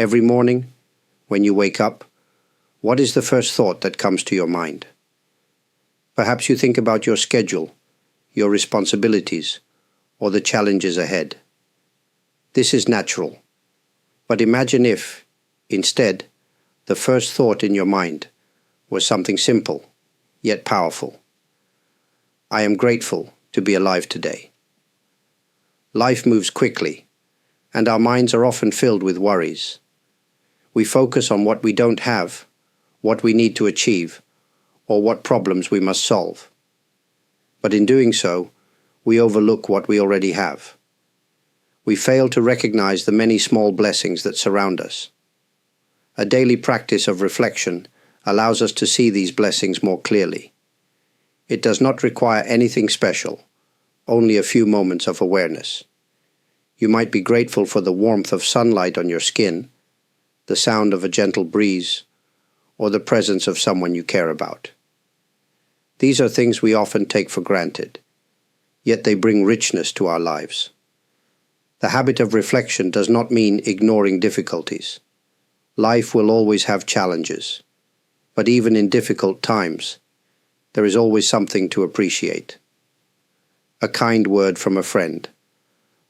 Every morning, when you wake up, what is the first thought that comes to your mind? Perhaps you think about your schedule, your responsibilities, or the challenges ahead. This is natural. But imagine if, instead, the first thought in your mind was something simple, yet powerful. I am grateful to be alive today. Life moves quickly, and our minds are often filled with worries. We focus on what we don't have, what we need to achieve, or what problems we must solve. But in doing so, we overlook what we already have. We fail to recognize the many small blessings that surround us. A daily practice of reflection allows us to see these blessings more clearly. It does not require anything special, only a few moments of awareness. You might be grateful for the warmth of sunlight on your skin, the sound of a gentle breeze, or the presence of someone you care about. These are things we often take for granted, yet they bring richness to our lives. The habit of reflection does not mean ignoring difficulties. Life will always have challenges, but even in difficult times, there is always something to appreciate. A kind word from a friend,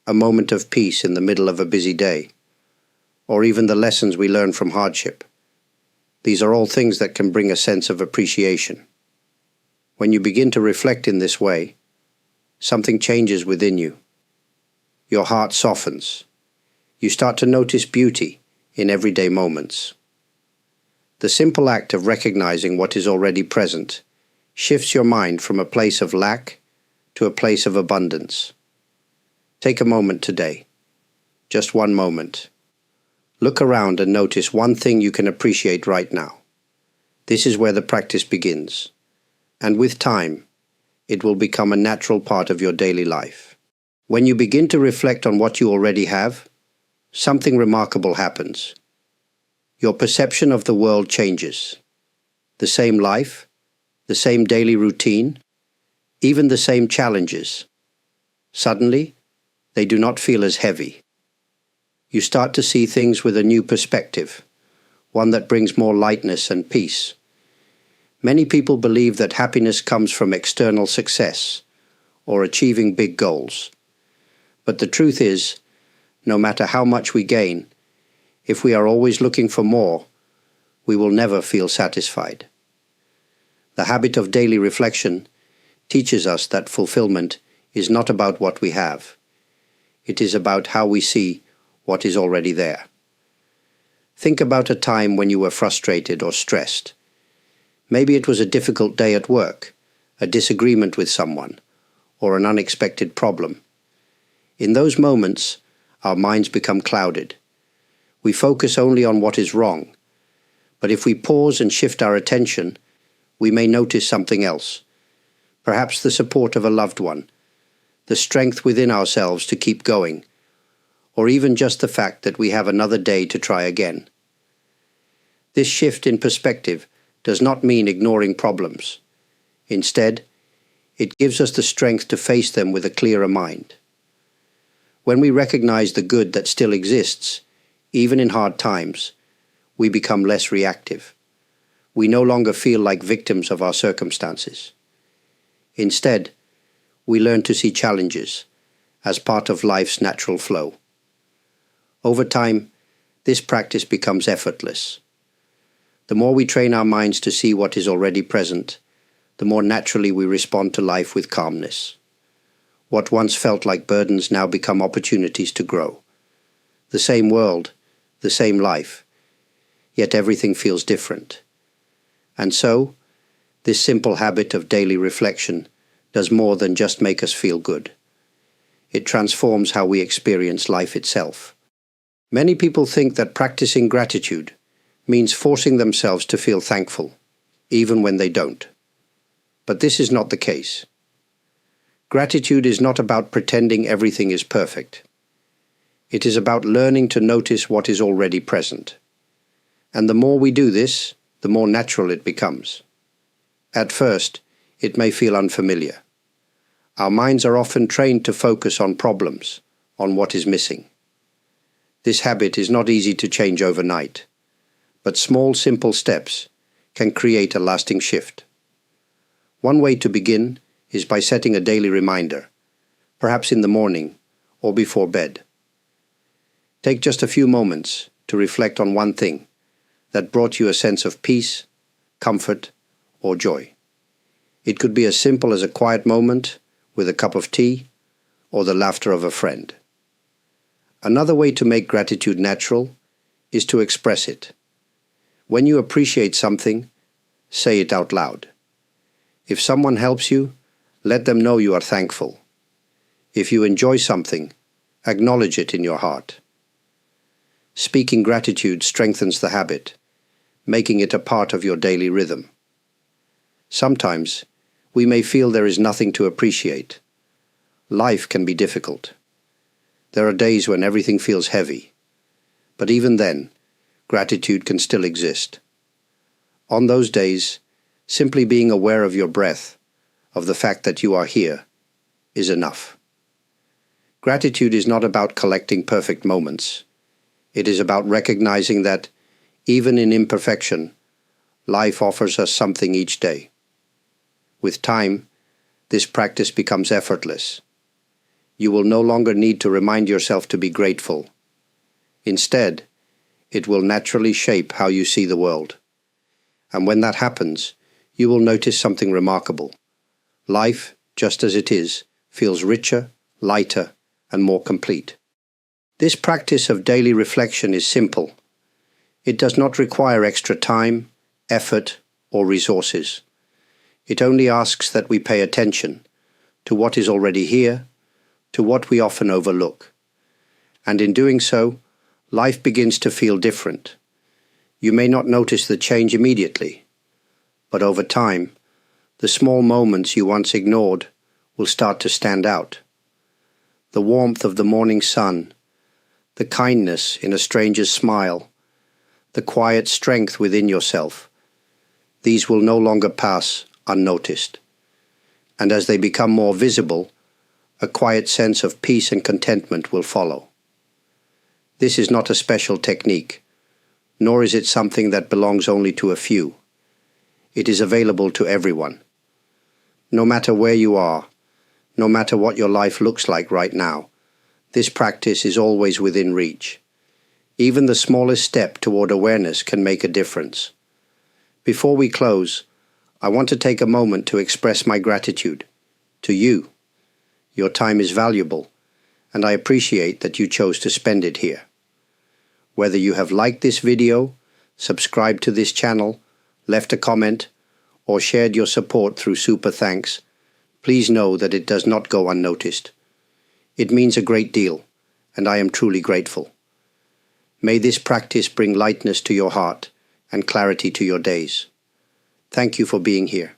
a moment of peace in the middle of a busy day, or even the lessons we learn from hardship. These are all things that can bring a sense of appreciation. When you begin to reflect in this way, something changes within you. Your heart softens. You start to notice beauty in everyday moments. The simple act of recognizing what is already present shifts your mind from a place of lack to a place of abundance. Take a moment today, just one moment. Look around and notice one thing you can appreciate right now. This is where the practice begins, and with time, it will become a natural part of your daily life. When you begin to reflect on what you already have, something remarkable happens. Your perception of the world changes. The same life, the same daily routine, even the same challenges. Suddenly, they do not feel as heavy. You start to see things with a new perspective, one that brings more lightness and peace. Many people believe that happiness comes from external success or achieving big goals. But the truth is, no matter how much we gain, if we are always looking for more, we will never feel satisfied. The habit of daily reflection teaches us that fulfillment is not about what we have. It is about how we see what is already there. Think about a time when you were frustrated or stressed. Maybe it was a difficult day at work, a disagreement with someone, or an unexpected problem. In those moments, our minds become clouded. We focus only on what is wrong. But if we pause and shift our attention, we may notice something else. Perhaps the support of a loved one, the strength within ourselves to keep going, or even just the fact that we have another day to try again. This shift in perspective does not mean ignoring problems. Instead, it gives us the strength to face them with a clearer mind. When we recognize the good that still exists, even in hard times, we become less reactive. We no longer feel like victims of our circumstances. Instead, we learn to see challenges as part of life's natural flow. Over time, this practice becomes effortless. The more we train our minds to see what is already present, the more naturally we respond to life with calmness. What once felt like burdens now become opportunities to grow. The same world, the same life, yet everything feels different. And so, this simple habit of daily reflection does more than just make us feel good. It transforms how we experience life itself. Many people think that practicing gratitude means forcing themselves to feel thankful, even when they don't. But this is not the case. Gratitude is not about pretending everything is perfect. It is about learning to notice what is already present. And the more we do this, the more natural it becomes. At first, it may feel unfamiliar. Our minds are often trained to focus on problems, on what is missing. This habit is not easy to change overnight, but small, simple steps can create a lasting shift. One way to begin is by setting a daily reminder, perhaps in the morning or before bed. Take just a few moments to reflect on one thing that brought you a sense of peace, comfort, or joy. It could be as simple as a quiet moment with a cup of tea or the laughter of a friend. Another way to make gratitude natural is to express it. When you appreciate something, say it out loud. If someone helps you, let them know you are thankful. If you enjoy something, acknowledge it in your heart. Speaking gratitude strengthens the habit, making it a part of your daily rhythm. Sometimes, we may feel there is nothing to appreciate. Life can be difficult. There are days when everything feels heavy. But even then, gratitude can still exist. On those days, simply being aware of your breath, of the fact that you are here, is enough. Gratitude is not about collecting perfect moments. It is about recognizing that, even in imperfection, life offers us something each day. With time, this practice becomes effortless. You will no longer need to remind yourself to be grateful. Instead, it will naturally shape how you see the world. And when that happens, you will notice something remarkable. Life, just as it is, feels richer, lighter, and more complete. This practice of daily reflection is simple. It does not require extra time, effort, or resources. It only asks that we pay attention to what is already here, to what we often overlook. And in doing so, life begins to feel different. You may not notice the change immediately, but over time, the small moments you once ignored will start to stand out. The warmth of the morning sun, the kindness in a stranger's smile, the quiet strength within yourself, these will no longer pass unnoticed. And as they become more visible, a quiet sense of peace and contentment will follow. This is not a special technique, nor is it something that belongs only to a few. It is available to everyone. No matter where you are, no matter what your life looks like right now, this practice is always within reach. Even the smallest step toward awareness can make a difference. Before we close, I want to take a moment to express my gratitude to you. Your time is valuable, and I appreciate that you chose to spend it here. Whether you have liked this video, subscribed to this channel, left a comment, or shared your support through super thanks, please know that it does not go unnoticed. It means a great deal, and I am truly grateful. May this practice bring lightness to your heart and clarity to your days. Thank you for being here.